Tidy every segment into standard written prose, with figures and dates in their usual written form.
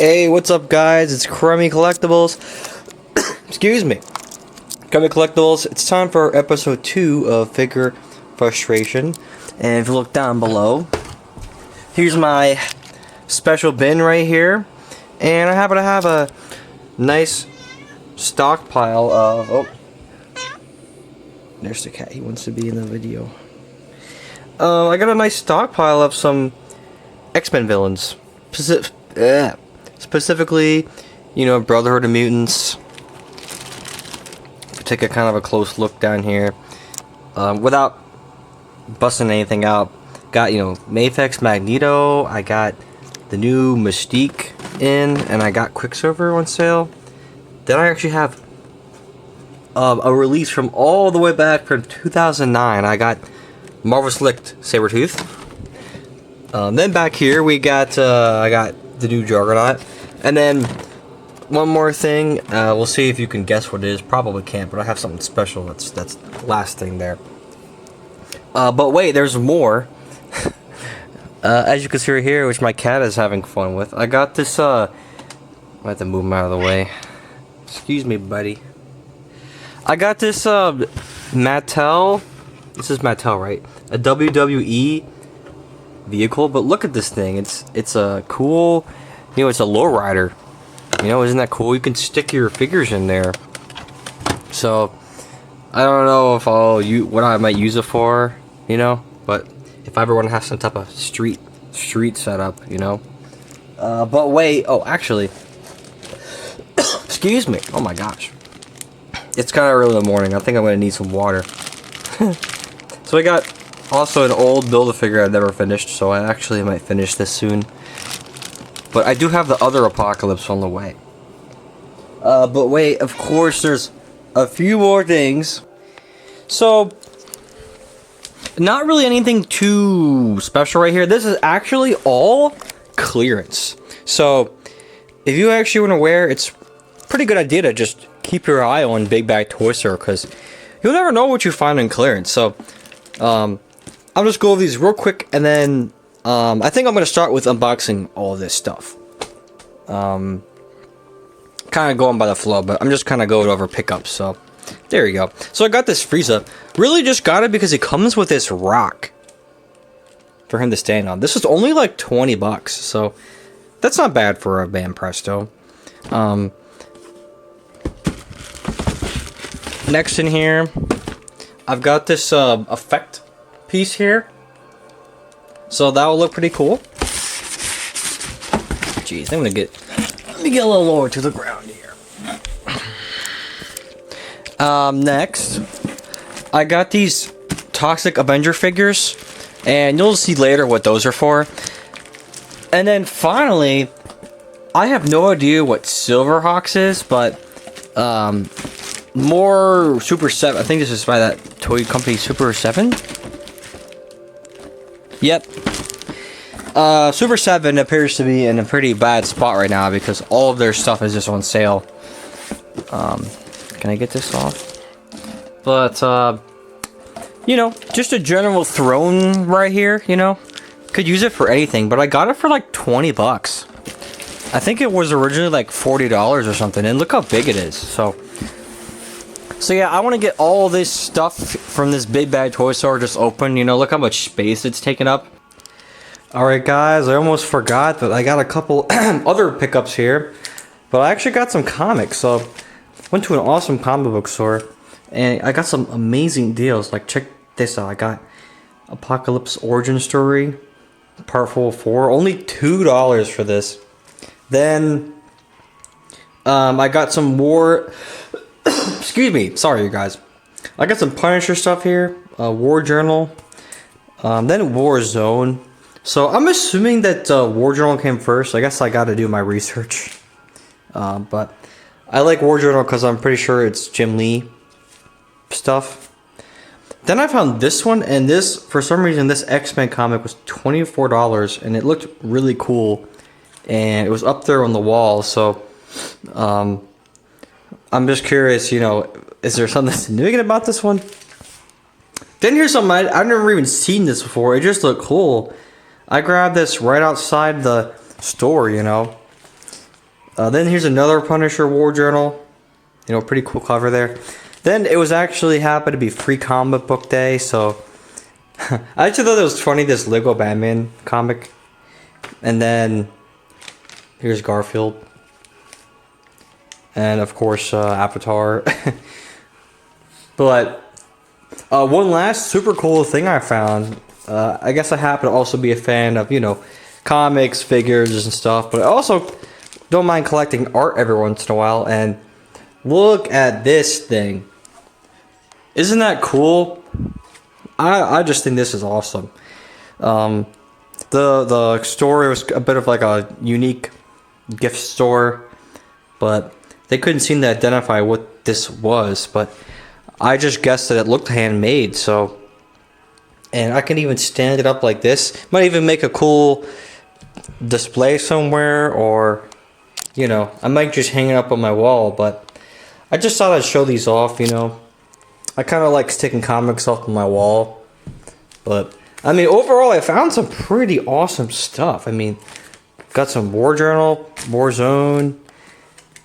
Hey, what's up guys? It's Crummy Collectibles. Excuse me. Crummy Collectibles. It's time for episode 2 of Figure Frustration. And if you look down below, here's my special bin right here. And I happen to have a nice stockpile of... Oh. There's the cat. He wants to be in the video. I got a nice stockpile of some X-Men villains. Specifically, you know, Brotherhood of Mutants. Take a kind of a close look down here. Without busting anything out. Got, you know, Mafex Magneto. I got the new Mystique in. And I got Quicksilver on sale. Then I actually have a release from all the way back from 2009. I got Marvel Select Sabretooth. Then back here we got I got the new Juggernaut. And then one more thing, we'll see if you can guess what it is. Probably can't, but I have something special that's the last thing there. But wait, there's more. As you can see right here, which my cat is having fun with. I got this I have to move him out of the way. Excuse me, buddy. I got this Mattel. This is Mattel, right? A WWE vehicle, but look at this thing. It's a cool, you know, it's a lowrider. You know, isn't that cool? You can stick your figures in there. So I don't know if what I might use it for, you know, but if I ever want to have some type of street setup, you know. But wait, oh, actually, excuse me. Oh my gosh. It's kind of early in the morning. I think I'm going to need some water. So I got also an old Build-A-Figure I've never finished, so I actually might finish this soon. But I do have the other Apocalypse on the way. But wait, of course there's a few more things. So, not really anything too special right here. This is actually all clearance. So, if you actually want to wear, it's a pretty good idea to just keep your eye on Big Bag Toy Store, because you'll never know what you find in clearance. So, I'll just go over these real quick, and then I think I'm going to start with unboxing all this stuff. Kind of going by the flow, but I'm just kind of going over pickups. So, there you go. So I got this Frieza. Really just got it because it comes with this rock for him to stand on. This is only like 20 bucks, so that's not bad for a Van Presto. Next in here, I've got this effect piece here. So that will look pretty cool. Jeez, let me get a little lower to the ground here. Next, I got these Toxic Avenger figures, and you'll see later what those are for. And then finally, I have no idea what Silverhawks is, but more Super 7. I think this is by that toy company Super 7. Yep. Super 7 appears to be in a pretty bad spot right now because all of their stuff is just on sale. Can I get this off? But, you know, just a general throne right here, you know. Could use it for anything, but I got it for like 20 bucks. I think it was originally like $40 or something, and look how big it is. So yeah, I want to get all this stuff from this Big Bag Toy Store just open. You know, look how much space it's taking up. Alright guys, I almost forgot that I got a couple other pickups here. But I actually got some comics, so went to an awesome comic book store. And I got some amazing deals. Like, check this out. I got Apocalypse Origin Story, Part 4. Only $2 for this. Then, I got some more... Excuse me. Sorry, you guys. I got some Punisher stuff here. War Journal. Then War Zone. So, I'm assuming that War Journal came first. I guess I got to do my research. But I like War Journal because I'm pretty sure it's Jim Lee stuff. Then I found this one, and this, for some reason, this X-Men comic was $24, and it looked really cool. And it was up there on the wall, so I'm just curious, you know, is there something significant about this one? Then here's something, I've never even seen this before. It just looked cool. I grabbed this right outside the store, you know. Then here's another Punisher War Journal. You know, pretty cool cover there. Then it was actually happened to be Free Comic Book Day, so I actually thought it was funny, this Lego Batman comic. And then here's Garfield. And of course, Avatar. But one last super cool thing I found. I guess I happen to also be a fan of, you know, comics, figures, and stuff. But I also don't mind collecting art every once in a while. And look at this thing. Isn't that cool? I just think this is awesome. The store was a bit of like a unique gift store, but they couldn't seem to identify what this was. But I just guessed that it looked handmade. So, and I can even stand it up like this. Might even make a cool display somewhere, or you know, I might just hang it up on my wall. But I just thought I'd show these off. You know, I kind of like sticking comics off on my wall. But I mean, overall, I found some pretty awesome stuff. I mean, got some War Journal, Warzone.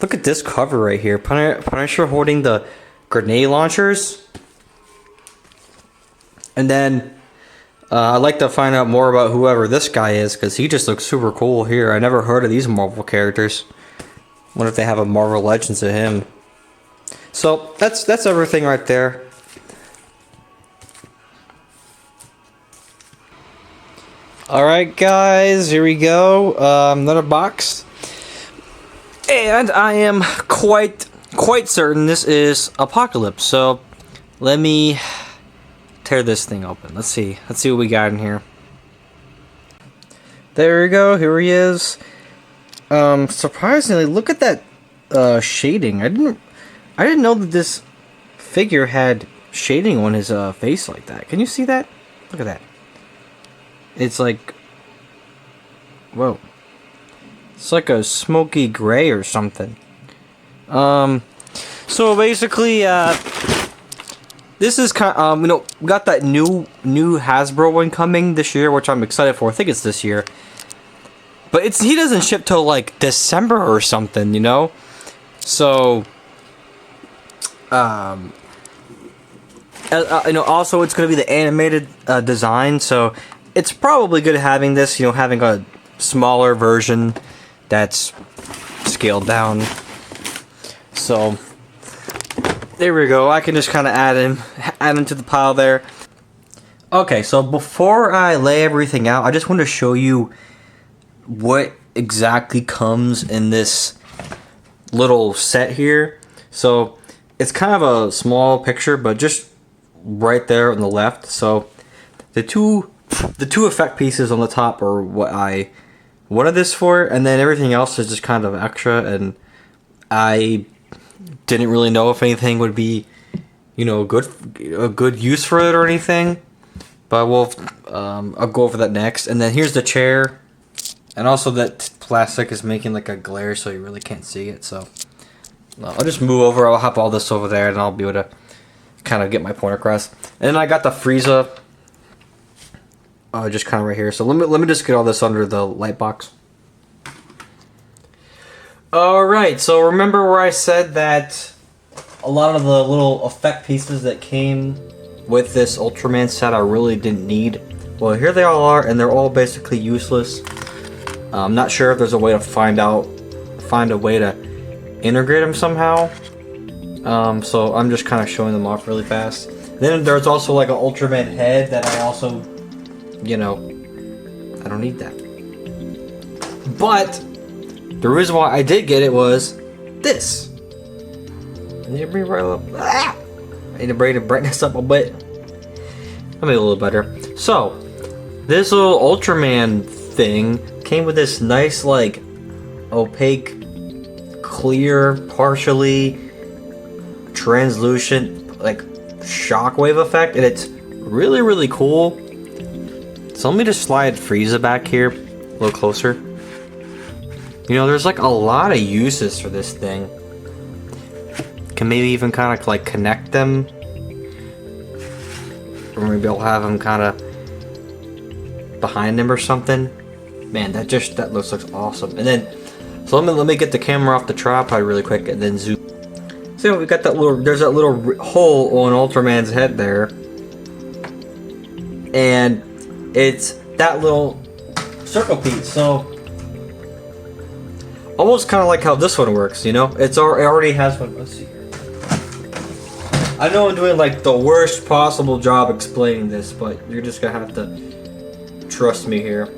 Look at this cover right here. Punisher holding the grenade launchers. And then I'd like to find out more about whoever this guy is, because he just looks super cool here. I never heard of these Marvel characters. Wonder if they have a Marvel Legends of him. So that's everything right there. Alright guys, here we go. Another box. And I am quite certain this is Apocalypse. So let me tear this thing open. Let's see what we got in here. There we go, here he is. Surprisingly, look at that shading. I didn't know that this figure had shading on his face like that. Can you see that? Look at that. It's like, whoa. It's like a smoky gray or something. So basically, this is kind of, you know, we got that new Hasbro one coming this year, which I'm excited for. I think it's this year. But he doesn't ship till like December or something, you know? So, you know, also it's going to be the animated design, so it's probably good having this, you know, having a smaller version that's scaled down. So there we go. I can just kind of add him to the pile there. Okay, so before I lay everything out, I just want to show you what exactly comes in this little set here. So it's kind of a small picture, but just right there on the left. So the two effect pieces on the top are what I wanted this for, and then everything else is just kind of extra, and I didn't really know if anything would be, you know, a good use for it or anything. But I'll go over that next. And then here's the chair, and also that plastic is making like a glare, so you really can't see it. So I'll just move over. I'll hop all this over there, and I'll be able to kind of get my point across. And then I got the Frieza. Just kind of right here. So let me just get all this under the light box. Alright, so remember where I said that a lot of the little effect pieces that came with this Ultraman set I really didn't need? Well, here they all are, and they're all basically useless. I'm not sure if there's a way to find a way to integrate them somehow. So I'm just kind of showing them off really fast. Then there's also like an Ultraman head that I also, you know, I don't need that. But the reason why I did get it was this. I need to bring it right up. I need to bring the brightness up a bit. I'll make it a little better. So, this little Ultraman thing came with this nice, like, opaque, clear, partially translucent, like, shockwave effect, and it's really, really cool. So let me just slide Frieza back here a little closer. You know, there's like a lot of uses for this thing. Can maybe even kind of like connect them. Or maybe I'll have them kind of behind him or something. Man, that looks awesome. And then, So let me get the camera off the tripod really quick and then zoom. So we got that little, there's that little hole on Ultraman's head there. And it's that little circle piece, so almost kind of like how this one works, you know? It already has one. Let's see here. I know I'm doing like the worst possible job explaining this, but you're just gonna have to trust me here.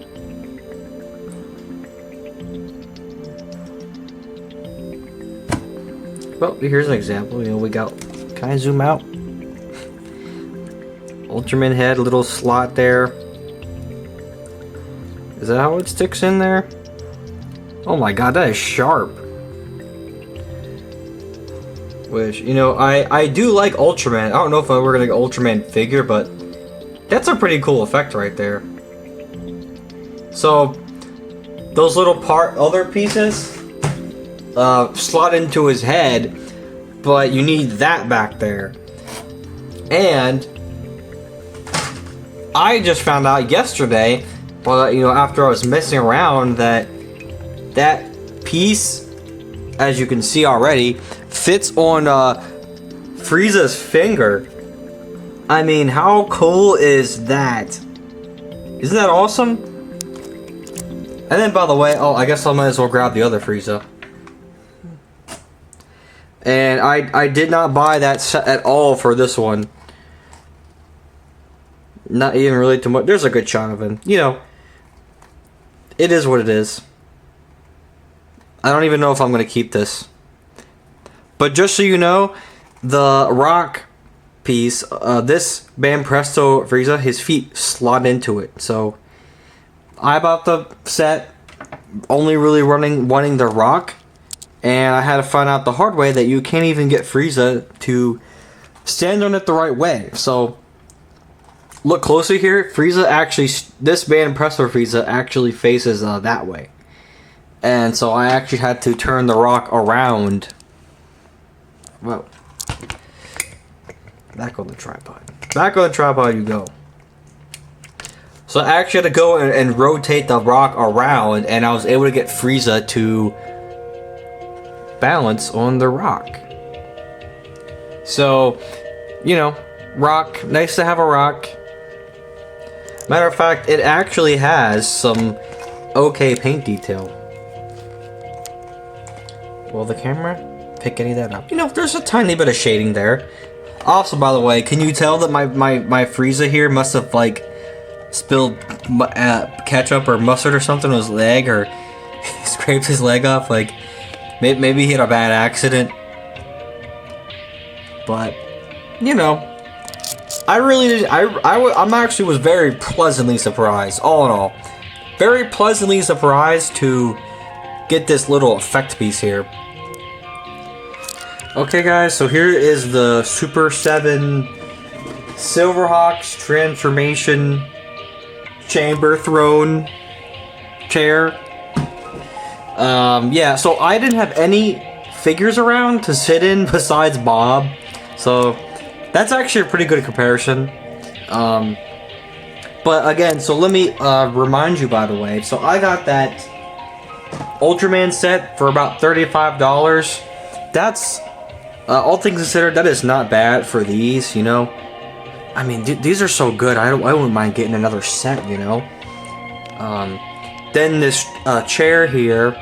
Well, here's an example. You know, we got. Can I zoom out? Ultraman head, little slot there. Is that how it sticks in there? Oh my god, that is sharp. Which, you know, I do like Ultraman. I don't know if we're gonna get Ultraman figure, but that's a pretty cool effect right there. So, those little other pieces slot into his head, but you need that back there. And I just found out yesterday, but you know, after I was messing around, that piece, as you can see already, fits on Frieza's finger. I mean, how cool is that? Isn't that awesome? And then, by the way, oh, I guess I might as well grab the other Frieza. And I did not buy that set at all for this one. Not even really too much. There's a good shot of him. You know, it is what it is. I don't even know if I'm going to keep this. But just so you know, the rock piece, this Bam Presto Frieza, his feet slot into it. So, I bought the set only really wanting the rock. And I had to find out the hard way that you can't even get Frieza to stand on it the right way. So, look closer here. Frieza actually, this Bam Presto Frieza actually faces that way. And so I actually had to turn the rock around. Whoa. Back on the tripod. Back on the tripod you go. So I actually had to go and rotate the rock around, and I was able to get Frieza to balance on the rock. So, you know, rock, nice to have a rock. Matter of fact, it actually has some okay paint detail. Will the camera pick any of that up? You know, there's a tiny bit of shading there. Also, by the way, can you tell that my Frieza here must have, like, spilled ketchup or mustard or something on his leg, or scraped his leg off? Like, maybe he had a bad accident. But, you know, I really did. I'm actually was very pleasantly surprised, all in all. Very pleasantly surprised to get this little effect piece here. Okay, guys, so here is the Super 7 Silverhawks Transformation Chamber Throne Chair. Yeah, so I didn't have any figures around to sit in besides Bob. So that's actually a pretty good comparison. But again, so let me remind you, by the way. So I got that Ultraman set for about $35. That's, all things considered, that is not bad for these, you know. I mean, these are so good. I wouldn't mind getting another set, you know. Then this chair here,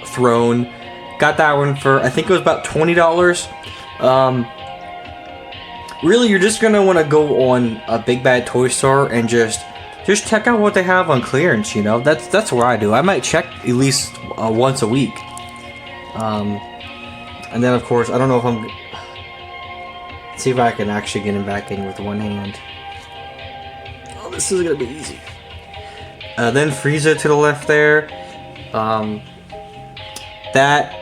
throne, got that one for, I think it was about $20. Really, you're just gonna want to go on a Big Bad Toy Store and just check out what they have on clearance. You know, that's what I do. I might check at least once a week. And then of course, I don't know if I'm. Let's see if I can actually get him back in with one hand. Oh, this is gonna be easy. Then Frieza to the left there. That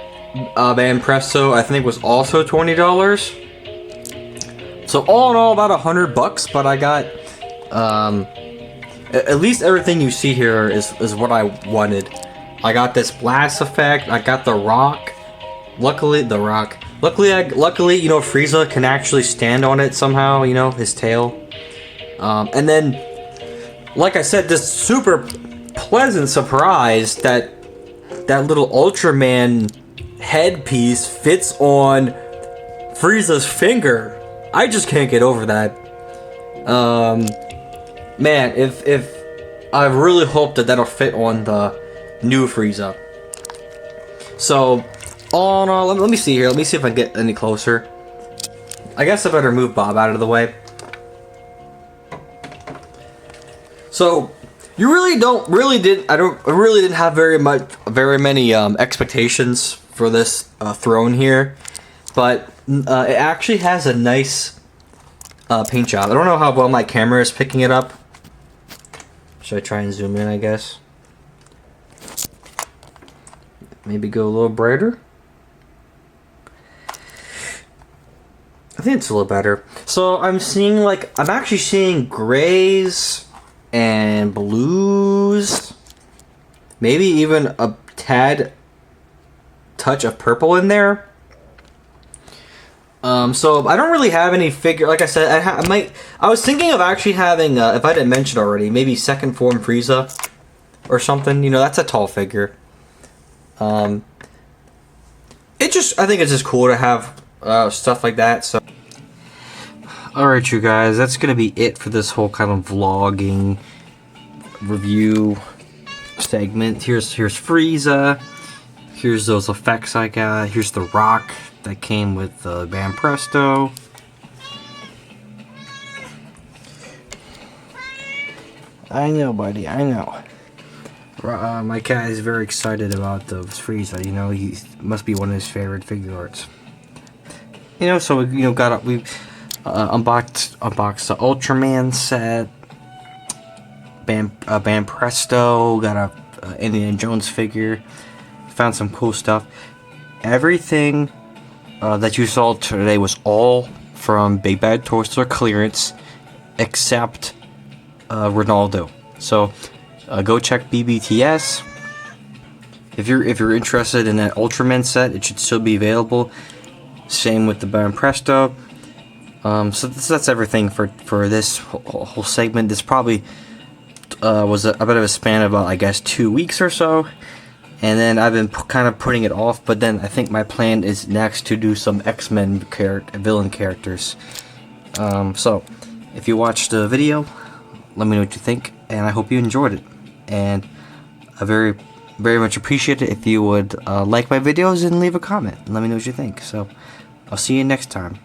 Bam Presto I think was also $20. So all in all, about $100. But I got at least everything you see here is what I wanted. I got this blast effect. I got the rock. Luckily, you know, Frieza can actually stand on it somehow. You know, his tail. And then, like I said, this super pleasant surprise that that little Ultraman headpiece fits on Frieza's finger. I just can't get over that. Man, if I really hope that that'll fit on the new Frieza. So, all in all, let me see here. Let me see if I can get any closer. I guess I better move Bob out of the way. So, I really didn't have very many expectations for this throne here, but it actually has a nice paint job. I don't know how well my camera is picking it up. Should I try and zoom in, I guess? Maybe go a little brighter? I think it's a little better. So I'm actually seeing grays and blues. Maybe even a touch of purple in there. So I don't really have any figure. Like I said, I was thinking of actually having, if I didn't mention already, maybe second form Frieza or something. You know, that's a tall figure. I think it's just cool to have stuff like that. So, all right, you guys, that's gonna be it for this whole kind of vlogging review segment. Here's Frieza. Here's those effects I got. Here's the rock that came with the Bam Presto. I know, buddy. I know. My cat is very excited about the Frieza. You know, he must be one of his favorite figure arts. You know, so we unboxed the Ultraman set. Bam Presto. Got a Indiana Jones figure. Found some cool stuff. Everything that you saw today was all from Big Bad Toy Store clearance, except Ronaldo. So go check BBTS. If you're interested in that Ultraman set, it should still be available. Same with the Bam Presto. So that's everything for this whole segment. This probably was a bit of a span of about, I guess, 2 weeks or so. And then I've been kind of putting it off, but then I think my plan is next to do some X-Men villain characters. So, if you watched the video, let me know what you think, and I hope you enjoyed it. And I very, very much appreciate it if you would like my videos and leave a comment and let me know what you think. So, I'll see you next time.